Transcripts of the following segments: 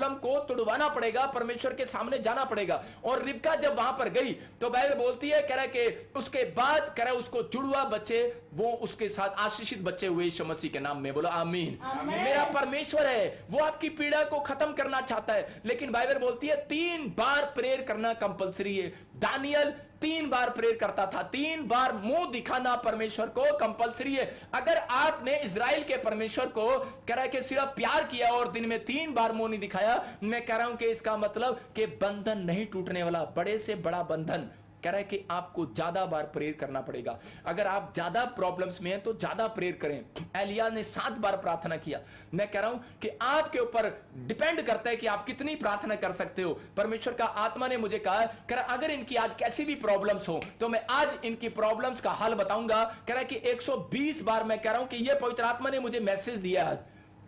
Problem को तुड़वाना पड़ेगा, परमेश्वर के सामने जाना पड़ेगा। और रिबका जब वहां पर गई तो बाइबल बोलती है, कह रहा कि उसके बाद कह रहा उसको जुड़वा बच्चे, वो उसके साथ आशीषित बच्चे हुए यीशु मसीह के नाम में। बोलो आमीन। मेरा परमेश्वर है, वो आपकी पीड़ा को खत्म करना चाहता है, लेकिन बाइबल बोलती है 3 बार प्रेयर करना कंपलसरी है। दानियल 3 बार प्रेयर करता था, 3 बार मुंह दिखाना परमेश्वर को कंपलसरी है। अगर आपने इजराइल के परमेश्वर को कह रहा है कि सिर्फ प्यार किया और दिन में 3 बार मुंह नहीं दिखाया, मैं कह रहा हूं कि इसका मतलब कि बंधन नहीं टूटने वाला, बड़े से बड़ा बंधन। कह रहा है कि आपको ज्यादा बार प्रेयर करना पड़ेगा। अगर आप ज्यादा प्रॉब्लम्स में हैं तो ज्यादा प्रेयर करें। एलिया ने 7 बार प्रार्थना किया। मैं कह रहा हूं कि आपके ऊपर डिपेंड करता है कि आप कितनी प्रार्थना कर सकते हो। परमेश्वर का आत्मा ने मुझे कहा, कह रहा अगर इनकी आज कैसी भी प्रॉब्लम्स हो तो मैं आज इनकी प्रॉब्लम्स का हल बताऊंगा। कह रहा कि 120 बार मैं कह रहा हूं कि यह पवित्र आत्मा ने मुझे मैसेज दिया आज।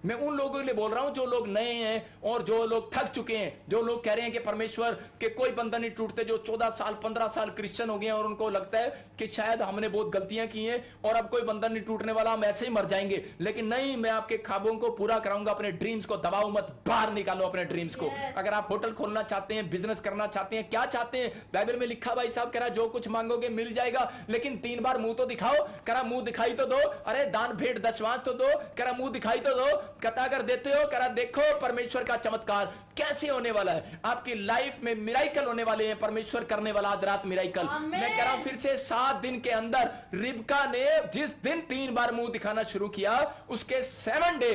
मैं उन लोगों के लिए बोल रहा हूं जो लोग नए हैं और जो लोग थक चुके हैं, जो लोग कह रहे हैं कि परमेश्वर के कोई बंधन नहीं टूटते, जो 14 साल 15 साल क्रिश्चियन हो गए हैं और उनको लगता है कि शायद हमने बहुत गलतियां की हैं और अब कोई बंधन नहीं टूटने वाला, हम ऐसे ही मर जाएंगे। लेकिन नहीं, मैं आपके ख्वाबों को पूरा कराऊंगा। अपने ड्रीम्स को दबाओ मत, बाहर निकालो अपने ड्रीम्स को। अगर आप होटल खोलना चाहते हैं, बिजनेस करना चाहते हैं, क्या चाहते हैं, बाइबल में लिखा भाई साहब कह रहा जो कुछ मांगोगे मिल जाएगा, लेकिन 3 बार मुंह तो दिखाओ। कह रहा मुंह दिखाई तो दो, अरे दान भेंट दशवांश तो दो, कह रहा मुंह दिखाई तो दो। कहता अगर देते हो, कह रहा देखो परमेश्वर का चमत्कार कैसे होने वाला है। आपकी लाइफ में मिराइकल होने वाले हैं, परमेश्वर करने वाला आज रात मिराइकल। मैं कह रहा हूं फिर से 7 दिन के अंदर रिबका ने जिस दिन 3 बार मुंह दिखाना शुरू किया, उसके 7 डे,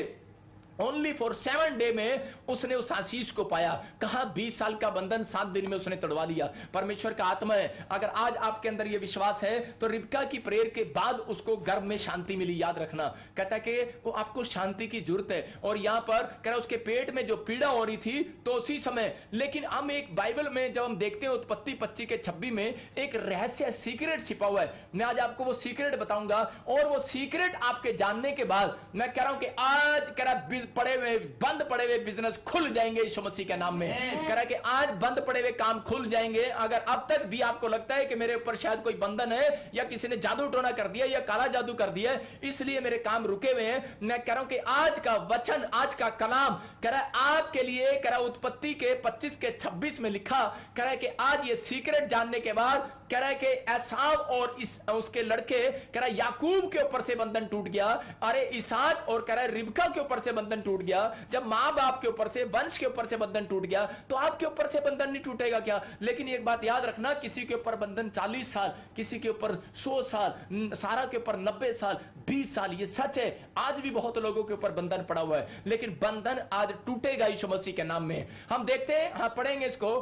ओनली फॉर 7 डे में उसने उस आशीष को पाया। कहा 20 साल का बंधन 7 दिन में उसने तोड़वा लिया। परमेश्वर का आत्मा है। अगर आज आपके अंदर यह विश्वास है तो रिबका की प्रेयर के बाद उसको गर्भ में शांति मिली। याद रखना, कहता है कि वो आपको शांति की जरूरत है। और यहां पर कह रहा उसके पेट में जो पीड़ा हो रही थी तो उसी समय, लेकिन हम एक बाइबल में जब हम देखते हैं उत्पत्ति 25 के 26 में एक रहस्य सीक्रेट छिपा हुआ है। मैं आज आपको वो सीक्रेट बताऊंगा और वो सीक्रेट आपके जानने के बाद मैं कह रहा हूं कि आज कह रहा पड़े हुए बंद पड़े हुए बिजनेस खुल जाएंगे यीशु मसीह के नाम में। कह रहा है कि आज बंद पड़े हुए काम खुल जाएंगे। अगर अब तक भी आपको लगता है कि मेरे ऊपर शायद कोई बंधन है या किसी ने जादू टोना कर दिया या काला जादू कर दिया इसलिए मेरे काम रुके हुए हैं, मैं कह रहा हूं कि आज का वचन, आज का कलाम कह रहा है आपके लिए। कह रहा उत्पत्ति के 25 के 26 में लिखा, कह रहा है कि आज ये सीक्रेट जानने के बाद कह रहा है कि एसाव और उसके लड़के कह रहा है याकूब के ऊपर से बंधन टूट गया, अरे इसहाक और कह रहा है रिबका के ऊपर से बंधन टूट गया। जब मां बाप के ऊपर से, वंश के ऊपर से बंधन टूट गया तो आपके ऊपर से बंधन नहीं टूटेगा क्या? लेकिन एक बात याद रखना, किसी के ऊपर बंधन 40 साल, किसी के ऊपर 100 साल, सारा के ऊपर 90 साल, 20 साल, ये सच है। आज भी बहुत लोगों के ऊपर बंधन पड़ा हुआ है, लेकिन बंधन आज टूटेगा यीशु मसीह के नाम में। हम देखते हैं, हाँ पढ़ेंगे इसको,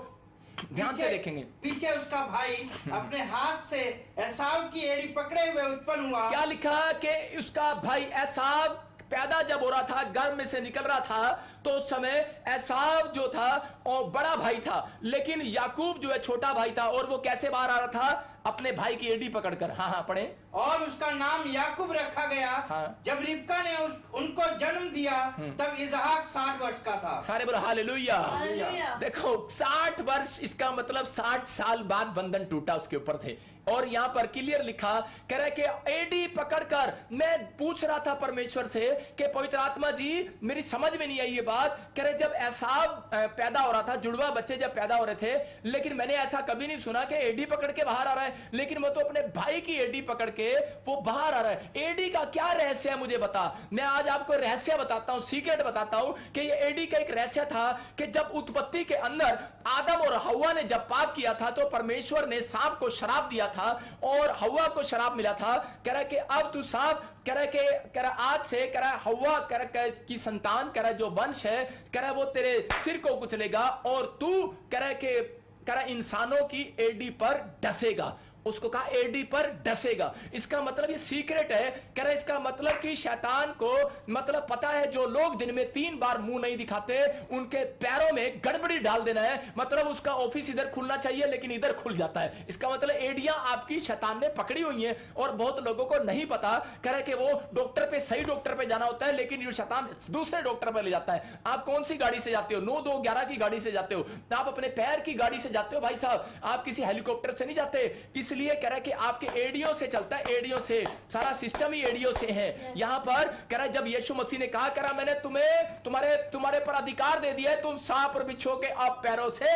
ध्यान से देखेंगे। पीछे उसका भाई अपने हाथ से एसाव की एड़ी पकड़े हुए उत्पन्न हुआ। क्या लिखा कि उसका भाई एसाव पैदा जब हो रहा था, गर्भ में से निकल रहा था, तो उस समय एसाव जो था और बड़ा भाई था, लेकिन याकूब जो है छोटा भाई था। और वो कैसे बाहर आ रहा था? अपने भाई की एड़ी पकड़कर। हाँ हाँ पढ़े। और उसका नाम याकूब रखा गया। हाँ। जब रिबका ने उनको जन्म दिया तब इसहाक 60 वर्ष का था। सारे बोलो हालेलुया। देखो 60 वर्ष, इसका मतलब 60 साल बाद बंधन टूटा उसके ऊपर से। और यहां पर क्लियर लिखा, कह रहा है कि एडी पकड़कर, मैं पूछ रहा था परमेश्वर से कि पवित्र आत्मा जी मेरी समझ में नहीं आई ये बात। कह रहे जब एसाव पैदा हो रहा था, जुड़वा बच्चे जब पैदा हो रहे थे, लेकिन मैंने ऐसा कभी नहीं सुना कि एडी पकड़ के बाहर आ रहा है, लेकिन मैं तो अपने भाई की एडी पकड़ के वो बाहर आ रहा है। एडी का क्या रहस्य है मुझे बता। मैं आज आपको रहस्य बताता हूं, सीक्रेट बताता हूं कि ये एडी का एक रहस्य था कि जब उत्पत्ति के अंदर आदम और हव्वा ने जब पाप किया था तो परमेश्वर ने सांप को श्राप दिया था और हव्वा को शराब मिला था। कह रहा कि अब तू सांप, कह रहा आज से कह रहा हव्वा कह रहा की संतान, कह रहा जो वंश है, कह रहा वो तेरे सिर को कुचलेगा और तू कह रहा इंसानों की एडी पर डसेगा। उसको कहा एडी पर डसेगा। इसका मतलब ये सीक्रेट है। कह रहा इसका मतलब कि शैतान को मतलब पता है जो लोग दिन में 3 बार मुंह नहीं दिखाते उनके पैरों में गड़बड़ी डाल देना है। मतलब उसका ऑफिस इधर खुलना चाहिए लेकिन इधर खुल जाता है। इसका मतलब एडियां आपकी शैतान ने पकड़ी हुई हैं और बहुत लोगों को नहीं पता। कह रहा कि वो डॉक्टर पे, सही डॉक्टर पे जाना होता है, लेकिन ये शैतान दूसरे डॉक्टर पे ले जाता है। आप कौन सी गाड़ी से जाते हो? 9-2-11 की गाड़ी से जाते हो, आप अपने पैर की गाड़ी से जाते हो भाई साहब, आप किसी हेलीकॉप्टर से नहीं जाते। इसलिए इसलिए कह रहा है कि आपके एडियो से चलता है, एडियो से, सारा सिस्टम ही एडियो से है। यहां पर कह रहा है जब यीशु मसीह ने कहा, कह रहा मैंने तुम्हें तुम्हारे पर अधिकार दे दिया है, तुम सांप और बिच्छुओं के अब पैरों से,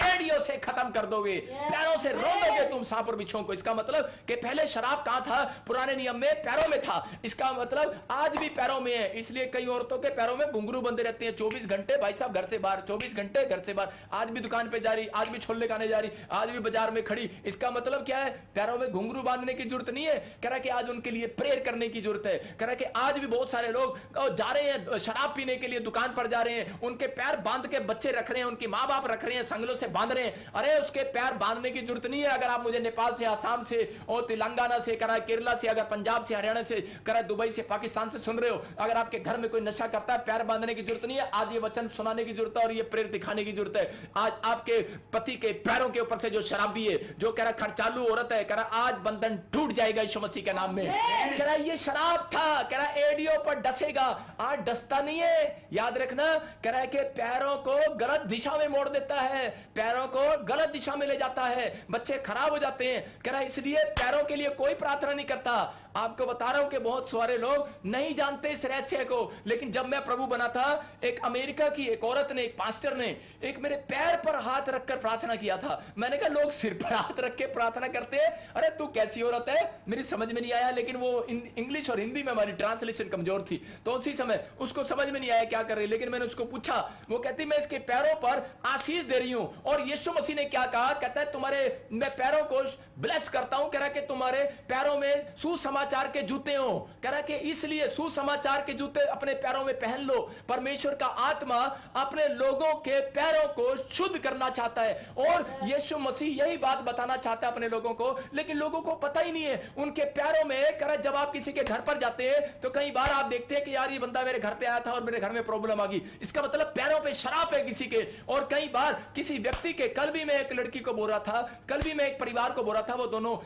एड़ियों से खत्म कर दोगे, पैरों से रोंदोगे तुम सांप और बिच्छुओं को। इसका मतलब कि पहले शराब कहां था? पुराने नियम में पैरों में था। इसका मतलब आज भी पैरों में है। इसलिए कई औरतों के पैरों में घुंघरू बंधे रहते हैं 24 घंटे, भाई साहब घर से बाहर, 24 घंटे घर से बाहर, आज भी दुकान पे जा रही, आज भी छोले खाने जा रही, आज भी बाजार में खड़ी। इसका मतलब क्या है? पैरों में घुंघरू बांधने की जरूरत नहीं है। कह रहा कि आज उनके लिए प्रेयर करने की जरूरत है। कह रहा कि आज भी बहुत सारे लोग जा रहे हैं शराब पीने के लिए, दुकान पर जा रहे हैं, उनके पैर बांध के बच्चे रख रहे हैं, उनके माँ बाप रख रहे हैं, संगलों से बांध रहे हैं। अरे उसके पैर बांधने की जरूरत नहीं है। अगर आप मुझे नेपाल से, आसाम से और तेलंगाना से, करा केरला से, अगर पंजाब से, हरियाणा से, करा दुबई से, पाकिस्तान से सुन रहे हो, अगर आपके घर में कोई नशा करता है, पैर बांधने की जरूरत नहीं है। आज ये वचन सुनाने की जरूरत है और ये प्रेर दिखाने की जरूरत है। आज आपके पति के पैरों के ऊपर से जो शराबी है, जो कह रहा खर्चालू औरत है, कह रहा आज बंधन टूट जाएगा यीशु मसीह के नाम में। कह रहा ये शराब था, कह रहा एडियो पर डसेगा, आज डसता नहीं है। याद रखना, कह रहा है कि पैरों को गलत दिशा में मोड़ देता है, पैरों को गलत दिशा में ले जाता है, बच्चे खराब हो जाते हैं। कह रहा इसलिए पैरों के लिए कोई प्रार्थना नहीं करता। आपको बता रहा हूं कि बहुत सारे लोग नहीं जानते इस रहस्य को। लेकिन जब मैं प्रभु बना था, एक अमेरिका की एक औरत ने, एक पास्टर ने, एक मेरे पैर पर हाथ रखकर प्रार्थना किया था। मैंने कहा लोग सिर पर हाथ रख के प्रार्थना करते हैं, अरे तू कैसी औरत है? मेरी समझ में नहीं आया। लेकिन वो इंग्लिश और हिंदी में हमारी ट्रांसलेशन कमजोर थी, तो उसी समय उसको समझ में नहीं आया क्या कर रही। लेकिन मैंने उसको पूछा, वो कहती मैं इसके पैरों पर आशीष दे रही हूं। और यीशु मसीह ने क्या कहा? कहता है तुम्हारे, मैं पैरों को ब्लेस करता हूं। कह रहा कि तुम्हारे पैरों में सुसमाचार के जूते हो। कह रहा कि इसलिए सुसमाचार के जूते अपने पैरों में पहन लो। परमेश्वर का आत्मा अपने लोगों के पैरों को शुद्ध करना चाहता है और यीशु मसीह यही बात बताना चाहता है अपने लोगों को। लेकिन लोगों को पता ही नहीं है उनके पैरों में। कह रहा जब आप किसी के घर पर जाते हैं तो कई बार आप देखते हैं कि यार ये बंदा मेरे घर पे आया था और मेरे घर में प्रॉब्लम आ गई, इसका मतलब पैरों पे शराब है किसी के। और कई बार किसी व्यक्ति के, कल भी मैं एक लड़की को बोल रहा था, कल भी मैं एक परिवार को बोल रहा था, वो दोनों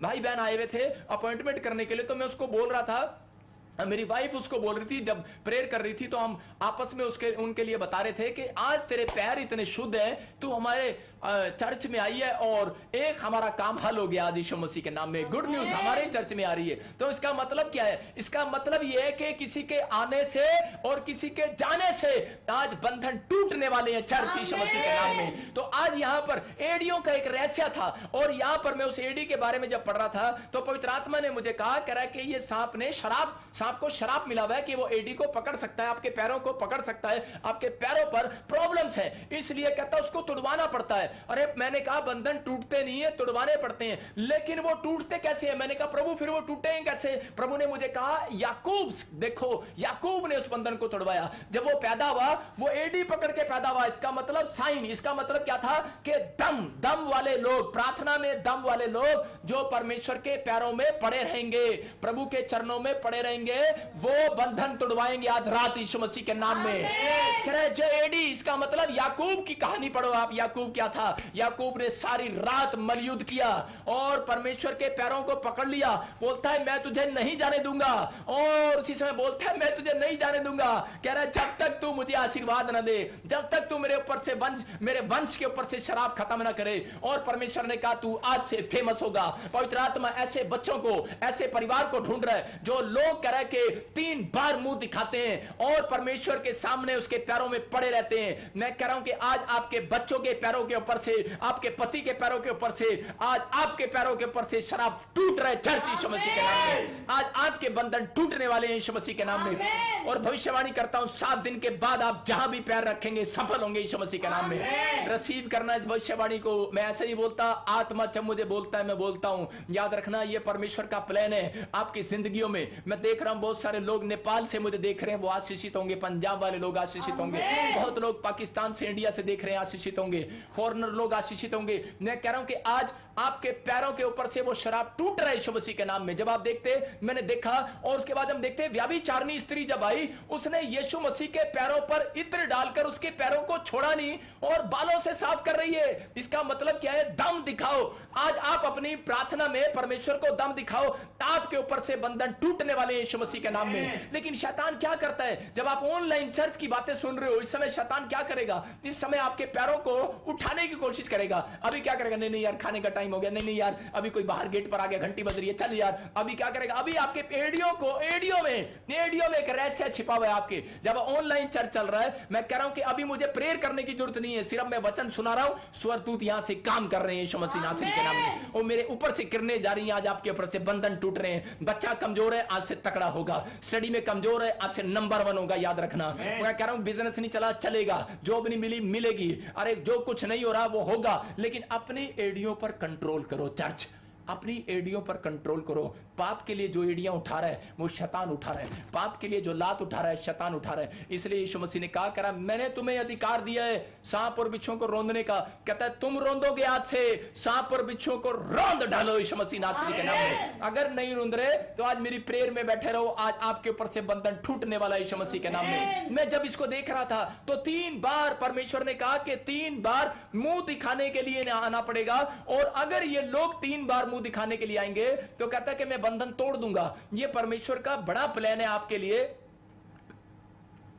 भाई बहन आए हुए थे अपॉइंटमेंट करने के लिए। तो मैं उसको बोल रहा था, मेरी वाइफ उसको बोल रही थी, जब प्रेयर कर रही थी तो हम आपस में उनके लिए बता रहे थे कि आज तेरे पैर इतने शुद्ध हैं, तू हमारे चर्च में आई है और एक हमारा काम हल हो गया आज यीशु मसीह के नाम में। गुड न्यूज हमारे चर्च में आ रही है। तो इसका मतलब क्या है? इसका मतलब यह है कि किसी के आने से और किसी के जाने से आज बंधन टूटने वाले हैं चर्च यीशु मसीह के नाम में। तो आज यहां पर एडियों का एक रहस्य था और यहां पर मैं उस एडी के बारे में जब पढ़ रहा था तो पवित्र आत्मा ने मुझे कहा, कह रहा है कि ये सांप ने सांप को शराब मिला हुआ है कि वो एडी को पकड़ सकता है, आपके पैरों को पकड़ सकता है, आपके पैरों पर प्रॉब्लम्स है, इसलिए कहता है उसको तुड़वाना पड़ता है। अरे मैंने कहा बंधन टूटते नहीं है, तुड़वाने पड़ते हैं। लेकिन वो टूटते कैसे हैं? मैंने कहा प्रभु फिर वो टूटेंगे कैसे? प्रभु ने मुझे कहा याकूब, देखो याकूब ने उस बंधन को तोड़वाया। जब वो पैदा हुआ वो एडी पकड़ के पैदा हुआ। इसका मतलब साइन, इसका मतलब क्या था कि दम वाले लोग, प्रार्थना में दम वाले लोग जो परमेश्वर के पैरों में पड़े रहेंगे, प्रभु के चरणों में पड़े रहेंगे, वो बंधन तोड़वाएंगे आज रात यीशु मसीह के नाम में। कह रहे जो एडी, इसका मतलब याकूब की कहानी पढ़ो आप। याकूब क्या था? याकूब ने सारी रात मलयुद्ध किया और परमेश्वर के पैरों को पकड़ लिया। बोलता है मैं तुझे नहीं जाने दूंगा, और उसी समय बोलता है मैं तुझे नहीं जाने दूंगा। कह रहा है जब तक तू मुझे आशीर्वाद न दे, जब तक तू मेरे ऊपर से मेरे वंश के ऊपर से शराब खत्म न करे। और परमेश्वर ने कहा तू आज से फेमस होगा। पवित्र आत्मा ऐसे बच्चों को, ऐसे परिवार को ढूंढ रहा है जो लोग कह रहे कि 3 बार मुंह दिखाते हैं और परमेश्वर के सामने उसके पैरों में पड़े रहते हैं। मैं कह रहा हूं कि आज आपके बच्चों के पैरों के ऊपर से, आपके पति के पैरों के ऊपर से, आज आपके पैरों के ऊपर से शराब टूट रहे चर्च यीशु मसीह के नाम में। आज आपके बंधन टूटने वाले हैं यीशु मसीह के नाम में। और भविष्यवाणी करता हूं 7 दिन के बाद आप जहां भी पैर रखेंगे सफल होंगे यीशु मसीह के नाम में। रिसीव करना इस भविष्यवाणी को। मैं ऐसे नहीं बोलता, आत्मा जब मुझे बोलता है मैं बोलता हूं। याद रखना ये परमेश्वर का प्लान है आपकी जिंदगियों में। मैं देख रहा हूं बहुत सारे लोग नेपाल से मुझे देख रहे हैं, वो आशीषित होंगे। पंजाब वाले लोग आशीषित होंगे, बहुत लोग पाकिस्तान से, इंडिया से देख रहे हैं, आशीषित होंगे। फॉरेनर लोग आशीषित होंगे। मैं कह रहा हूं कि आज आपके पैरों के ऊपर से वो शराब टूट रहा है यीशु मसीह के नाम में। जब आप देखते, मैंने देखा, और उसके बाद हम देखते व्याभिचारिणी स्त्री जब आई, उसने यीशु मसीह के पैरों पर इत्र डालकर उसके पैरों को छोड़ा नहीं और बालों से साफ कर रही है। इसका मतलब क्या है? दम दिखाओ। आज आप अपनी प्रार्थना में परमेश्वर को दम दिखाओ, आपके ऊपर से बंधन टूटने वाले यीशु मसीह के नाम में। लेकिन शैतान क्या करता है, जब आप ऑनलाइन चर्च की बातें सुन रहे हो, इस समय शैतान क्या करेगा, इस समय आपके पैरों को उठाने की कोशिश करेगा। अभी क्या करेगा, नहीं नहीं यार खाने का टाइम हो गया, नहीं नहीं यार अभी कोई बाहर गेट पर आ गया, घंटी बज रही है, चल यार। अभी क्या करेगा, अभी आपके एडियो में एक रहस्य छिपा हुआ है आपके। जब ऑनलाइन चर्च चल रहा है, मैं कह रहा हूं कि अभी मुझे प्रेयर करने की जरूरत नहीं है, सिर्फ मैं वचन सुना रहा हूं, स्वर्गदूत यहां से काम कर रहे हैं यीशु मसीह नासरी के नाम में। वो मेरे ऊपर से किरणें जा रही हैं, आज आपके ऊपर से बंधन टूट रहे हैं। बच्चा कमजोर है, आज से तगड़ा होगा। स्टडी में कमजोर है, आज से नंबर 1 होगा, याद रखना। मैं कह रहा हूं बिजनेस नहीं चला, चलेगा। जॉब नहीं मिली, मिलेगी। अरे जो कुछ नहीं हो रहा वो होगा। लेकिन अपनी एडियो पर कंट्रोल करो चर्च, अपनी एडियो पर कंट्रोल करो। पाप के लिए जो एडियां उठा रहा है वो शैतान उठा रहा है, पाप के लिए जो लात उठा रहा है शैतान उठा रहा है। इसलिए यीशु मसीह ने कहा करा, मैंने तुम्हें अधिकार दिया है सांप और बिच्छुओं को रौंदने का। कहता है तुम रौंदोगे, आज से सांप और बिच्छुओं को रौंद डालो यीशु मसीह नासरी के नाम में। अगर नहीं रौंद रहे तो आज मेरी प्रेयर में बैठे रहो, आज आपके ऊपर से बंधन टूटने वाला यीशु मसीह के नाम में। मैं जब इसको देख रहा था तो 3 बार परमेश्वर ने कहा कि 3 बार मुंह दिखाने के लिए आना पड़ेगा, और अगर ये लोग 3 बार मुंह दिखाने के लिए आएंगे तो कहता है कि मैं बंधन तोड़ दूंगा। ये परमेश्वर का बड़ा प्लान है आपके लिए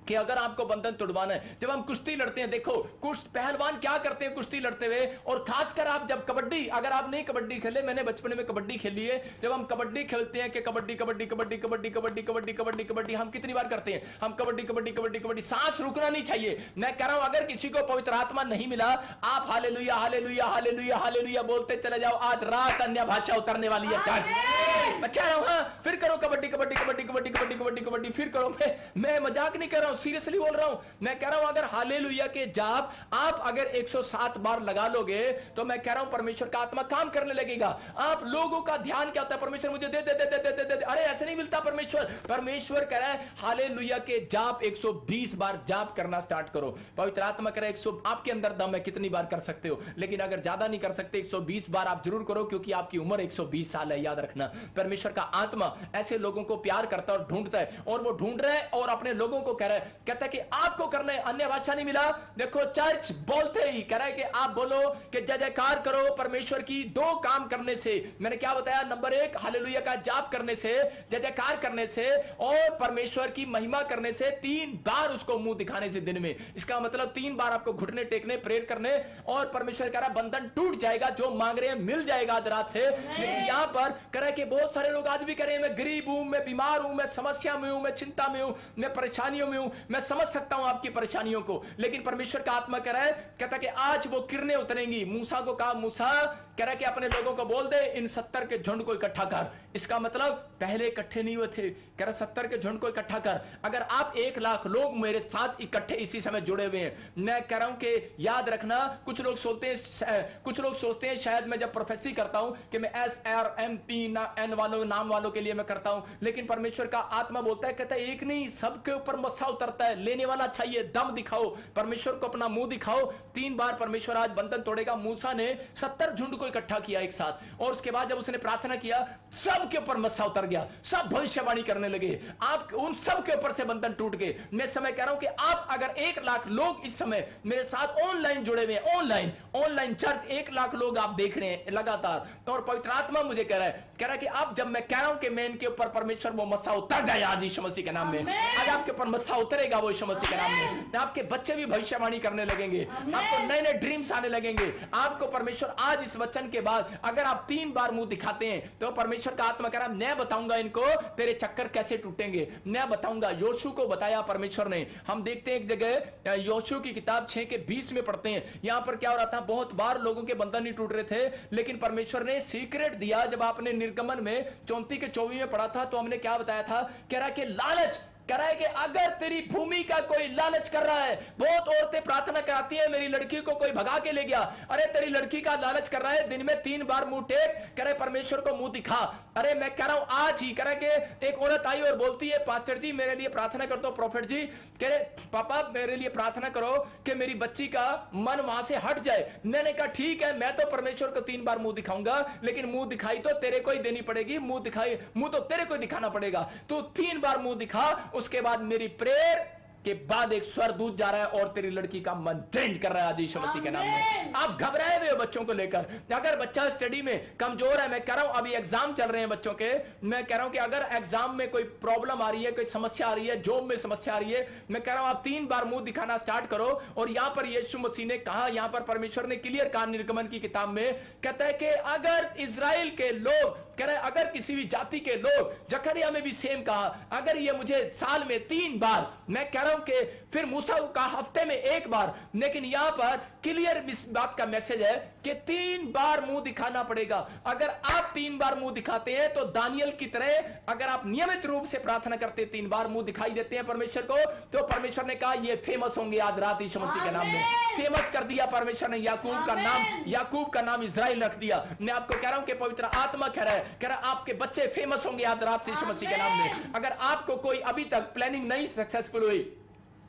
कि अगर आपको बंधन तोड़वाना है। जब हम कुश्ती लड़ते हैं, देखो कुश्त पहलवान क्या करते हैं कुश्ती लड़ते हुए, और खासकर आप जब कबड्डी, अगर आप नहीं कबड्डी खेले, मैंने बचपन में कबड्डी खेली है। जब हम कबड्डी खेलते हैं कि कबड्डी कबड्डी कबड्डी कबड्डी कबड्डी कबड्डी कबड्डी कबड्डी, हम कितनी बार करते हैं, हम कबड्डी कबड्डी कबड्डी कबड्डी, सांस रुकना नहीं चाहिए। मैं कह रहा हूं अगर किसी को पवित्र आत्मा नहीं मिला, आप हालेलुया हालेलुया हालेलुया हालेलुया बोलते चले जाओ, आज रात अन्य भाषा उतरने वाली है। मैं कह रहा हूं हाँ, फिर करो कबड्डी कबड्डी कबड्डी कबड्डी कबड्डी कबड्डी कबड्डी, फिर करो। मैं मजाक नहीं कर रहा हूं, सीरियसली बोल रहा हूं। मैं कह रहा हूं अगर हालेलुया के जाप आप अगर 107 बार लगा लोगे तो मैं कह रहा हूं परमेश्वर का आत्मा काम करने लगेगा। आप लोगों का ध्यान क्या होता है, परमेश्वर मुझे दे दे दे दे दे दे, अरे ऐसे नहीं मिलता परमेश्वर। परमेश्वर कह रहा है हालेलुया के जाप 120 बार जाप करना स्टार्ट करो। पवित्र आत्मा कह रहा है 100, आपके अंदर दम है, कितनी बार कर सकते हो, लेकिन अगर ज्यादा नहीं कर सकते 120 बार आप जरूर करो, क्योंकि आपकी उम्र 120 साल है, याद रखना। परमेश्वर का आत्मा ऐसे लोगों को प्यार करता है और ढूंढता है, और वो ढूंढ रहा है और अपने लोगों को कह रहा है, कहता है कि आपको करना है। अन्य भाषा नहीं मिला, देखो चर्च बोलते ही कह रहा है कि आप बोलो कि जय जयकार करो परमेश्वर की 2 काम करने से। मैंने क्या बताया, नंबर 1 हालेलुया का जाप करने से, जय जयकार करने से, और परमेश्वर की महिमा करने से, 3 बार उसको मुंह दिखाने से दिन में। इसका मतलब 3 बार आपको घुटने टेकने, प्रेयर करने, और परमेश्वर कह रहा है बंधन टूट जाएगा, जो मांग रहे हैं मिल जाएगा आज रात से। लेकिन यहां पर कह रहा है कि बहुत सारे लोग आज भी कह रहे हैं मैं गरीब हूं, मैं बीमार हूं, मैं समस्या में हूं, मैं चिंता में हूं, मैं परेशानियों में हूं। मैं समझ सकता हूं आपकी परेशानियों को, लेकिन परमेश्वर का आत्मा कह रहा है, कहता कि आज वो किरणें उतरेंगी। मूसा को कहा, मूसा कह रहा है कि अपने लोगों को बोल दे इन 70 के झुंड को इकट्ठा कर। इसका मतलब पहले इकट्ठे नहीं हुए थे, कह रहा 70 के झुंड को इकट्ठा कर। अगर आप 1 लाख लोग मेरे साथ इकट्ठे इसी समय जुड़े हुए हैं, मैं कह रहा हूं कि याद रखना, कुछ लोग सोचते हैं शायद मैं जब प्रोफेसी करता हूं कि मैं SRMP वालों नाम वालों के लिए मैं करता हूं, लेकिन परमेश्वर का आत्मा बोलता है, कहता है एक नहीं, सबके ऊपर मस्सा उतरता है। लेने वाला चाहिए, दम दिखाओ, परमेश्वर को अपना मुंह दिखाओ। 3 बार परमेश्वर आज बंधन तोड़ेगा। मूसा ने 70 झुंड को इकट्ठा किया एक साथ, और उसके बाद जब उसने प्रार्थना किया, सबके ऊपर मस्सा उतर गया, सब भविष्यवाणी करने लगे, आप उन सब के ऊपर से बंधन टूट गए। मैं समय कह रहा हूं कि आप अगर 1 लाख लोग इस समय मेरे साथ ऑनलाइन जुड़े हुए हैं, ऑनलाइन चर्च 1 लाख लोग आप देख रहे हैं लगातार, और पवित्र आत्मा मुझे कह रहा है कि आप, जब मैं कह रहा हूं कि मैं इनके ऊपर परमेश्वर वो मस्सा उतर जाए आज यीशु मसीह के नाम में, आज आपके ऊपर मस्सा उतरेगा वो यीशु मसीह के नाम में। आपके बच्चे भी भविष्यवाणी करने लगेंगे, आपको नए नए ड्रीम्स आने लगेंगे। आपको परमेश्वर आज इस वचन के बाद अगर आप 3 बार मुंह दिखाते हैं तो परमेश्वर का आत्मा कह रहा है मैं बताऊंगा इनको तेरे चक्कर कैसे टूटेंगे, मैं बताऊंगा। योशू को बताया परमेश्वर ने। हम देखते हैं एक जगह योशू की किताब 6 के 20 में पढ़ते हैं, यहां पर क्या हो रहा था, बहुत बार लोगों के बंधन नहीं टूट रहे थे, लेकिन परमेश्वर ने सीक्रेट दिया। जब आपने निर्गमन में 34 के 24 में पढ़ा था तो हमने क्या बताया था, कह रहा है कि लालच, कह रहा है कि अगर तेरी भूमि का कोई लालच कर रहा है, बहुत औरतें प्रार्थना कराती है मेरी लड़की को कोई भगा के ले गया, अरे तेरी लड़की का लालच कर रहा है, दिन में 3 बार मुंह टेक, कह रहे परमेश्वर को मुंह दिखा। अरे मैं कह रहा हूं आज ही, कह रहा कि एक औरत आई और बोलती है पास्टर जी मेरे लिए प्रार्थना कर दो, प्रोफेट जी कह रहे पापा मेरे लिए प्रार्थना करो कि मेरी बच्ची का मन वहां से हट जाए। मैंने कहा ठीक है, मैं तो परमेश्वर को 3 बार मुंह दिखाऊंगा, लेकिन मुंह दिखाई तो तेरे को ही देनी पड़ेगी, मुंह तो तेरे को दिखाना पड़ेगा। तू 3 बार मुंह दिखा, उसके बाद मेरी प्रेयर के बाद एक स्वर्गदूत जा रहा है और तेरी लड़की का मन चेंज कर रहा है आज यीशु मसीह के नाम में। आप घबराए हुए हो बच्चों को लेकर, अगर बच्चा स्टडी में कमजोर है, मैं कह रहा हूं अभी एग्जाम चल रहे हैं बच्चों के, मैं कह रहा हूं कि अगर एग्जाम में कोई प्रॉब्लम आ रही है, कोई समस्या आ रही है, जॉब में समस्या आ रही है, मैं कह रहा हूं आप 3 बार मुंह दिखाना स्टार्ट करो। और यहां पर यीशु मसीह ने कहा, यहां पर परमेश्वर ने क्लियर कहा निर्गमन की किताब में, कहता है कि अगर इजराइल के लोग, कह रहे अगर किसी भी जाति के लोग, जकरिया में भी सेम कहा, अगर ये मुझे साल में 3 बार, मैं कह रहा हूं कि फिर मूसा को कहा हफ्ते में 1 बार, लेकिन यहां पर क्लियर इस बात का मैसेज है कि 3 बार मुंह दिखाना पड़ेगा। अगर आप 3 बार मुंह दिखाते हैं तो दानियल की तरह अगर आप नियमित रूप से प्रार्थना करते 3 बार मुंह दिखाई देते हैं परमेश्वर को, तो परमेश्वर ने कहा ये फेमस होंगे आज रात यीशु मसीह के नाम में। फेमस कर दिया परमेश्वर ने याकूब का नाम इजराइल रख दिया। मैं आपको कह रहा हूं कि पवित्र आत्मा कह रहा है आपके बच्चे फेमस होंगे आज रात यीशु मसीह के नाम में। अगर आपको कोई अभी तक प्लानिंग नहीं सक्सेसफुल हुई,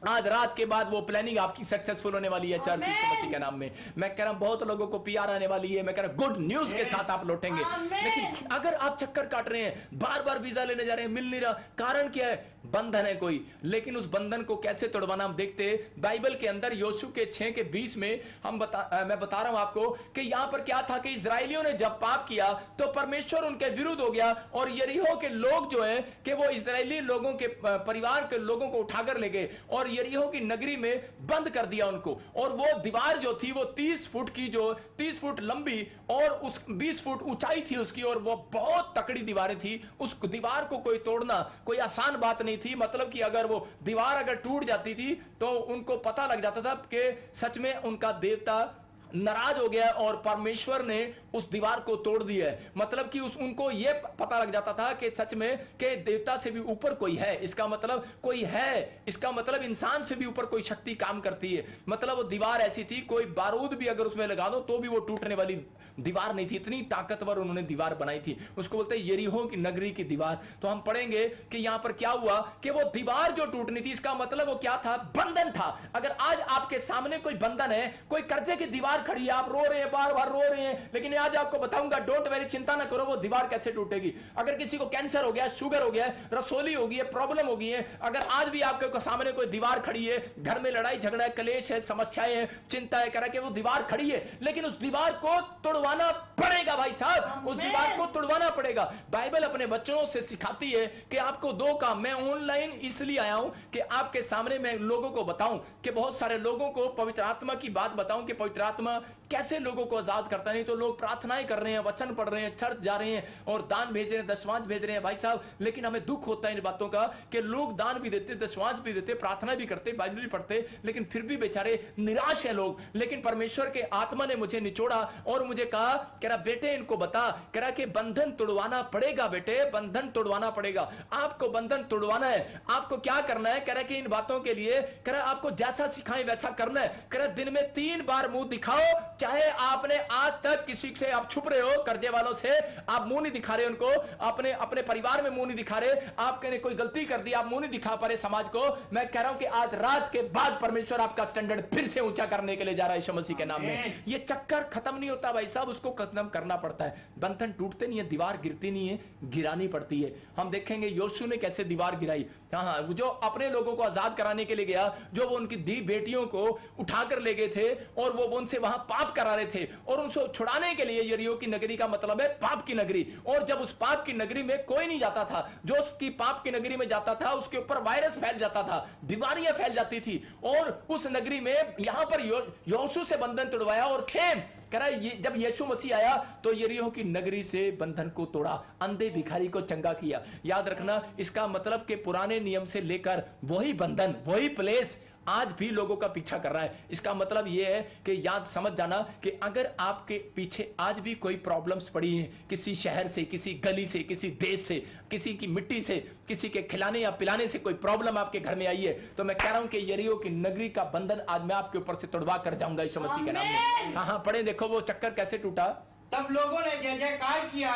आज रात के बाद वो प्लानिंग आपकी सक्सेसफुल होने वाली है चर्च यीशु मसीह के नाम में। मैं कह रहा हूं बहुत लोगों को पीआर आने वाली है, मैं कह रहा हूं गुड न्यूज के साथ आप लौटेंगे। लेकिन अगर आप चक्कर काट रहे हैं, बार बार वीजा लेने जा रहे हैं, मिल नहीं रहा, कारण क्या है? बंधन है कोई। लेकिन उस बंधन को कैसे तोड़वाना हम देखते बाइबल के अंदर योशू के 6:20 में मैं बता रहा हूं आपको कि यहां पर क्या था कि इजरायलियों ने जब पाप किया तो परमेश्वर उनके विरुद्ध हो गया और यरीहो के लोग जो है कि वो इजरायली लोगों के परिवार के लोगों को उठाकर ले गए और यरीहो की नगरी में बंद कर दिया उनको। और वो दीवार जो थी वो 30 फुट की, जो 30 फुट लंबी और उस 20 फुट ऊंचाई थी उसकी, और वो बहुत तकड़ी दीवारें थी। उस दीवार को कोई तोड़ना कोई आसान बात नहीं थी। मतलब कि अगर वो दीवार अगर टूट जाती थी तो उनको पता लग जाता था कि सच में उनका देवता नाराज हो गया और परमेश्वर ने उस दीवार को तोड़ दिया है। मतलब कि उनको यह पता लग जाता था कि सच में कि देवता से भी ऊपर कोई है, इसका मतलब कोई है, इसका मतलब इंसान से भी ऊपर कोई शक्ति काम करती है। मतलब वो दीवार ऐसी थी, कोई बारूद भी अगर उसमें लगा दो तो भी वो टूटने वाली दीवार नहीं थी, इतनी ताकतवर उन्होंने दीवार बनाई थी। उसको बोलते हैं यरीहो की नगरी की दीवार। तो हम पढ़ेंगे कि यहां पर क्या हुआ कि वो दीवार जो टूटनी थी, इसका मतलब वो क्या था? बंधन था। अगर आज आपके सामने कोई बंधन है, कोई कर्जे की दीवार खड़ी है, आप रो रहे हैं, बार बार रो रहे हैं, लेकिन आज आपको बताऊंगा डोंट वेरी, चिंता ना करो, वो दीवार कैसे टूटेगी। अगर किसी को कैंसर हो गया, शुगर हो गया, रसोली हो गई है, प्रॉब्लम हो गई है, अगर आज भी आपके सामने कोई दीवार खड़ी है, घर में लड़ाई झगड़ा है, कलेश है, समस्याएं हैं, चिंता है, कह वो दीवार खड़ी है, लेकिन उस दीवार को तोड़वाना पड़ेगा भाई साहब, उस दीवार को तोड़वाना पड़ेगा। बाइबल अपने बच्चों से सिखाती है कि आपको 2 काम, मैं ऑनलाइन इसलिए आया हूं कि आपके सामने मैं लोगों को बताऊं कि बहुत सारे लोगों को पवित्र आत्मा की बात बताऊं कि पवित्र आत्मा कैसे लोगों को आजाद करता है। नहीं तो लोग प्रार्थनाएं कर रहे हैं, वचन पढ़ रहे हैं, चर्च जा रहे हैं और दान भेज रहे हैं, दशमांश भेज रहे हैं भाई साहब, लेकिन हमें दुख होता है इन बातों का कि लोग दान भी देते, दशमांश भी देते, प्रार्थना भी करते, बाइबल भी पढ़ते, लेकिन फिर भी बेचारे निराश है लोग। लेकिन परमेश्वर के आत्मा ने मुझे निचोड़ा और मुझे कहा, कह रहा बेटे इनको बता, कह रहा कि बंधन तोड़वाना पड़ेगा बेटे, बंधन तोड़वाना पड़ेगा। आपको बंधन तोड़वाना है। आपको क्या करना है? कह रहा कि इन बातों के लिए, कह रहा आपको जैसा सिखाएं वैसा करना है। कह रहा दिन में 3 बार मुंह दिखाओ, चाहे आपने आज तक किसी से आप छुप रहे हो, कर्जे वालों से आप मुंह नहीं दिखा रहे उनको, अपने परिवार में मुंह नहीं दिखा रहे, आपने कोई गलती कर दी, आप मुंह नहीं दिखा पा रहे समाज को। मैं कह रहा हूं कि आज रात के बाद परमेश्वर आपका स्टैंडर्ड फिर से ऊंचा करने के लिए जा रहा है यीशु मसीह के नाम में। ये चक्कर खत्म नहीं होता भाई साहब, उसको खत्म करना पड़ता है। बंधन टूटते नहीं है, दीवार गिरती नहीं है, गिरानी पड़ती है। हम देखेंगे योशू ने कैसे दीवार गिराई। हाँ, जो अपने लोगों को आजाद कराने के लिए गया, जो वो उनकी दी बेटियों को उठाकर ले गए थे और वो उनसे वहां पाप करा रहे थे और उनको छुड़ाने के लिए, यरीहो की नगरी का मतलब है पाप की नगरी। और जब उस पाप की नगरी में कोई नहीं जाता था, जो उसकी पाप की नगरी में जाता था उसके ऊपर वायरस फैल जाता था, बीमारियां फैल जाती थी। और उस नगरी में यहां पर योशू से बंधन तोड़वाया और सेम कह रहा है जब यीशु मसीह आया तो यरीहो की नगरी से बंधन को तोड़ा, अंधे भिखारी को चंगा किया। याद रखना, इसका मतलब कि पुराने नियम से लेकर वही बंधन, वही प्लेस आज भी लोगों का पीछा कर रहा है। इसका मतलब यह है कि याद समझ जाना कि अगर आपके पीछे आज भी कोई प्रॉब्लम्स पड़ी हैं, किसी शहर से, किसी गली से, किसी देश से, किसी की मिट्टी से, किसी के खिलाने या पिलाने से कोई प्रॉब्लम आपके घर में आई है, तो मैं कह रहा हूं कि यरीहो की नगरी का बंधन आज मैं आपके ऊपर से तोड़वा कर जाऊंगा यीशु मसीह के नाम में। हाँ, पढ़े देखो वो चक्कर कैसे टूटा। तब लोगों ने जय जयकार किया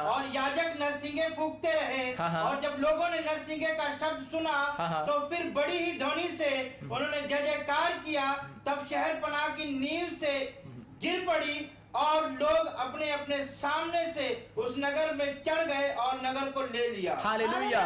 और याजक नरसिंगे फूंकते रहे। और जब लोगों ने नरसिंगे का शब्द सुना तो फिर बड़ी ही ध्वनि से उन्होंने जय जयकार किया। तब शहर पनाह की नींव से गिर पड़ी और लोग अपने अपने सामने से उस नगर में चढ़ गए और नगर को ले लिया। हालेलुया।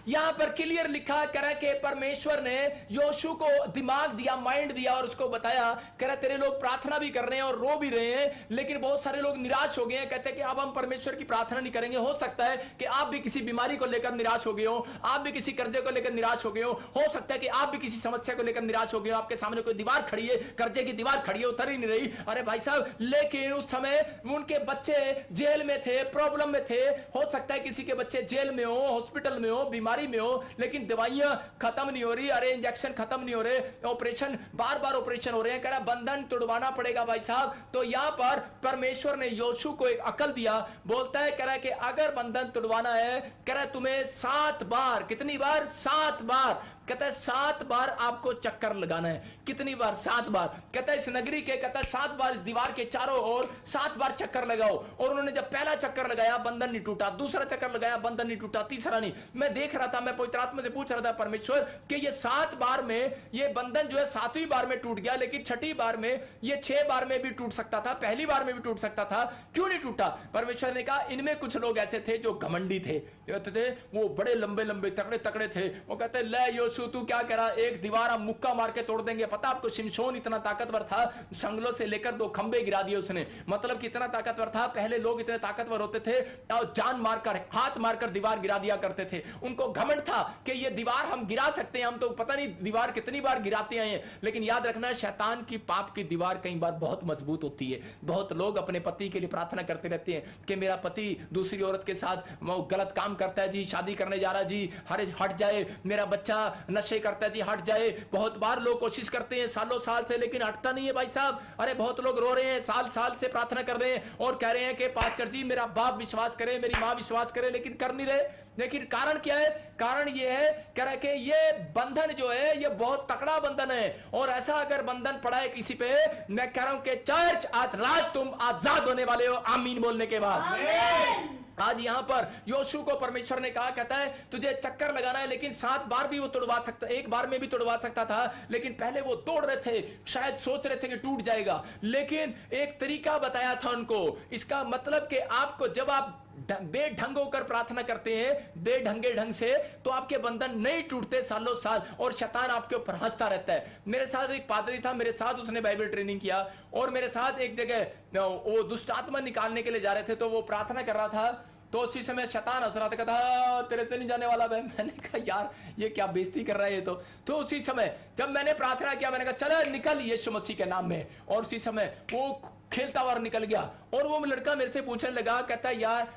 यहाँ पर क्लियर लिखा करा कि परमेश्वर ने योशू को दिमाग दिया, माइंड दिया और उसको बताया करा तेरे लोग प्रार्थना भी कर रहे हैं और रो भी रहे हैं, लेकिन बहुत सारे लोग निराश हो गए हैं, कहते हैं कि अब हम परमेश्वर की प्रार्थना नहीं करेंगे। हो सकता है कि आप भी किसी बीमारी को लेकर निराश हो गए हो, आप भी किसी कर्जे को लेकर निराश हो गए हो सकता है कि आप भी किसी समस्या को लेकर निराश हो गए हो, आपके सामने कोई दीवार खड़ी है, कर्जे की दीवार खड़ी है, उतर ही नहीं रही। अरे भाई साहब, लेकिन उस समय उनके बच्चे जेल में थे, प्रॉब्लम में थे। हो सकता है किसी के बच्चे जेल में हो, हॉस्पिटल में हो, बीमारी में हो, लेकिन दवाइयां खत्म नहीं हो रही, अरे इंजेक्शन खत्म नहीं हो रहे, ऑपरेशन बार बार ऑपरेशन हो रहे हैं, कह रहा बंधन तोड़वाना पड़ेगा भाई साहब। तो यहां पर परमेश्वर ने योशू को एक अकल दिया, बोलता है कह रहा है कि अगर बंधन तोड़वाना है, कह रहा है तुम्हें 7 बार, कितनी बार? 7 बार, कहता है 7 बार आपको चक्कर लगाना है। कितनी बार? 7 बार। कहता है इस नगरी के, कहता है 7 बार इस दीवार के चारों ओर 7 बार चक्कर लगाओ। और उन्होंने जब पहला चक्कर लगाया बंधन नहीं टूटा, दूसरा चक्कर लगाया बंधन नहीं टूटा, तीसरा नहीं। मैं देख रहा था, मैं पवित्र आत्मा से पूछ रहा था परमेश्वर कि ये 7 बार में ये बंधन जो है 7वीं बार में टूट गया, लेकिन 6ठी बार में ये 6 बार में भी टूट सकता था, पहली बार में भी टूट सकता था, क्यों नहीं टूटा? परमेश्वर ने कहा इनमें कुछ लोग ऐसे थे जो घमंडी थे, वो बड़े लंबे लंबे तकड़े तकड़े थे। वो कहते ले योशू तू क्या करा, एक दीवार हम मुक्का मार के तोड़ देंगे। पता आपको शिमशोन इतना ताकतवर था, संगलों से लेकर 2 खंबे गिरा दिए उसने। मतलब कितना ताकतवर था, पहले लोग इतने ताकतवर होते थे और जान मारकर, हाथ मारकर दीवार गिरा दिया करते थे। उनको घमंड था कि ये दीवार हम गिरा सकते हैं, हम तो पता नहीं दीवार कितनी बार गिराते आए हैं। लेकिन याद रखना, शैतान की पाप की दीवार कई बार बहुत मजबूत होती है। बहुत लोग अपने पति के लिए प्रार्थना करते रहते हैं कि मेरा पति दूसरी औरत के साथ वो गलत काम करता है जी, शादी करने जा रहा जी, हट जाए, मेरा बच्चा नशे करता है जी, हट जाए। बहुत बार लोग कोशिश करते हैं सालों साल से, लेकिन हटता नहीं है भाई साहब। अरे बहुत लोग रो रहे हैं, साल साल से प्रार्थना कर रहे हैं और कह रहे हैं कि पास्टर जी मेरा बाप विश्वास करे, मेरी माँ विश्वास करे, लेकिन कर नहीं रहे। लेकिन कारण क्या है? कारण ये है कह रहा है कि ये बंधन जो है ये बहुत तकड़ा बंधन है। और ऐसा अगर बंधन पड़ा है किसी पे, मैं कह रहा हूं कि चर्च आज रात तुम आजाद होने वाले हो, आमीन बोलने के बाद। आज यहां पर योशू को परमेश्वर ने कहा, कहता है तुझे चक्कर लगाना है, लेकिन 7 बार भी वो तोड़वा सकता, 1 बार में भी तोड़वा सकता था, लेकिन पहले वो तोड़ रहे थे, शायद सोच रहे थे कि टूट जाएगा, लेकिन एक तरीका बताया था उनको। इसका मतलब कि आपको जब आप बेढंग होकर प्रार्थना करते हैं, बेढंगे ढंग से, तो आपके बंधन नहीं टूटते सालों साल, और शैतान आपके ऊपर हंसता रहता है। मेरे साथ एक पादरी था, मेरे साथ उसने बाइबल ट्रेनिंग किया, और मेरे साथ एक जगह वो दुष्ट आत्मा निकालने के लिए जा रहे थे, तो वो प्रार्थना कर रहा था, तो उसी समय शैतान हंस रहा था, कहता तेरे से नहीं जाने वाला मैं। मैंने कहा यार ये क्या बेइज्जती कर रहा है ये तो उसी समय जब मैंने प्रार्थना किया, मैंने कहा चल निकल यीशु मसीह के नाम में, और उसी समय वो खेलता हुआ निकल गया। और वो लड़का मेरे से पूछने लगा, कहता यार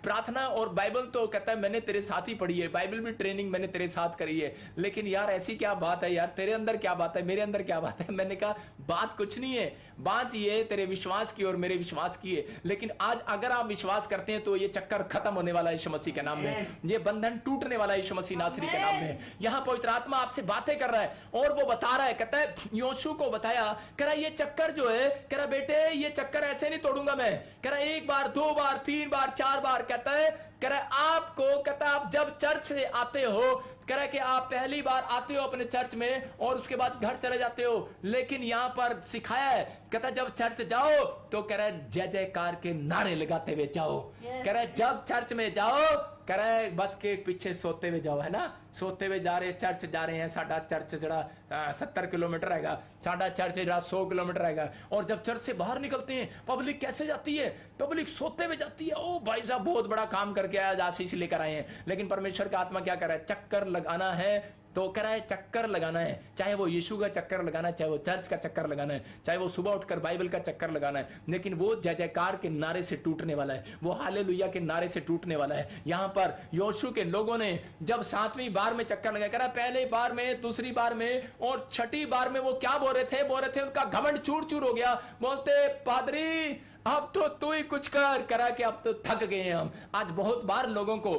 प्रार्थना और बाइबल तो कहता है मैंने तेरे साथ ही पढ़ी है, बाइबल भी ट्रेनिंग मैंने तेरे साथ करी है, लेकिन यार ऐसी क्या बात है यार, तेरे अंदर क्या बात है, मेरे अंदर क्या बात है? मैंने कहा बात कुछ नहीं है, बात ये तेरे विश्वास की और मेरे विश्वास की है। लेकिन आज अगर आप विश्वास करते हैं तो ये चक्कर खत्म होने वाला है यीशु मसीह के नाम में, ये बंधन टूटने वाला है यीशु मसीह नासरी के नाम में। यहाँ पवित्र आत्मा आपसे बातें कर रहा है और वो बता रहा है, कहता है योशू को बताया, कह रहा ये चक्कर जो है, कह रहा बेटे ये चक्कर ऐसे नहीं तोड़ूंगा मैं, कह रहा 1 बार 2 बार 3 बार 4 बार, कहता है कह रहा आपको, कहता आप जब चर्च से आते हो, कह रहा कि आप पहली बार आते हो अपने चर्च में और उसके बाद घर चले जाते हो, लेकिन यहां पर सिखाया है, कहता जब चर्च जाओ तो कह रहा जय जयकार के नारे लगाते हुए जाओ। कह रहा जब चर्च में जाओ, कह रहा है बस के पीछे सोते हुए जाओ, है ना, सोते हुए जा रहे, चर्च जा रहे हैं, साडा चर्च जरा 70 किलोमीटर रहेगा, साडा चर्च जरा 100 किलोमीटर रहेगा, और जब चर्च से बाहर निकलते हैं पब्लिक कैसे जाती है? पब्लिक सोते हुए जाती है। ओ भाई साहब बहुत बड़ा काम करके आज आशीष लेकर आए हैं। लेकिन परमेश्वर का आत्मा क्या कर रहा है? चक्कर लगाना है तो कह रहा है चक्कर लगाना है, चाहे वो यीशु का चक्कर लगाना है, चाहे वो चर्च का चक्कर लगाना है, चाहे वो सुबह उठकर बाइबल का चक्कर लगाना है, लेकिन वो जय जयकार के नारे से टूटने वाला है, वो हालेलुया के नारे से टूटने वाला है। यहाँ पर योशू के लोगों ने जब 7वीं बार में चक्कर लगाया, कह रहा पहले बार में, दूसरी बार में और 6ठी बार में वो क्या बोल रहे थे उनका घमंड चूर चूर हो गया। बोलते पादरी अब तो तू ही कुछ करा कि अब तो थक गए हैं हम। आज बहुत बार लोगों को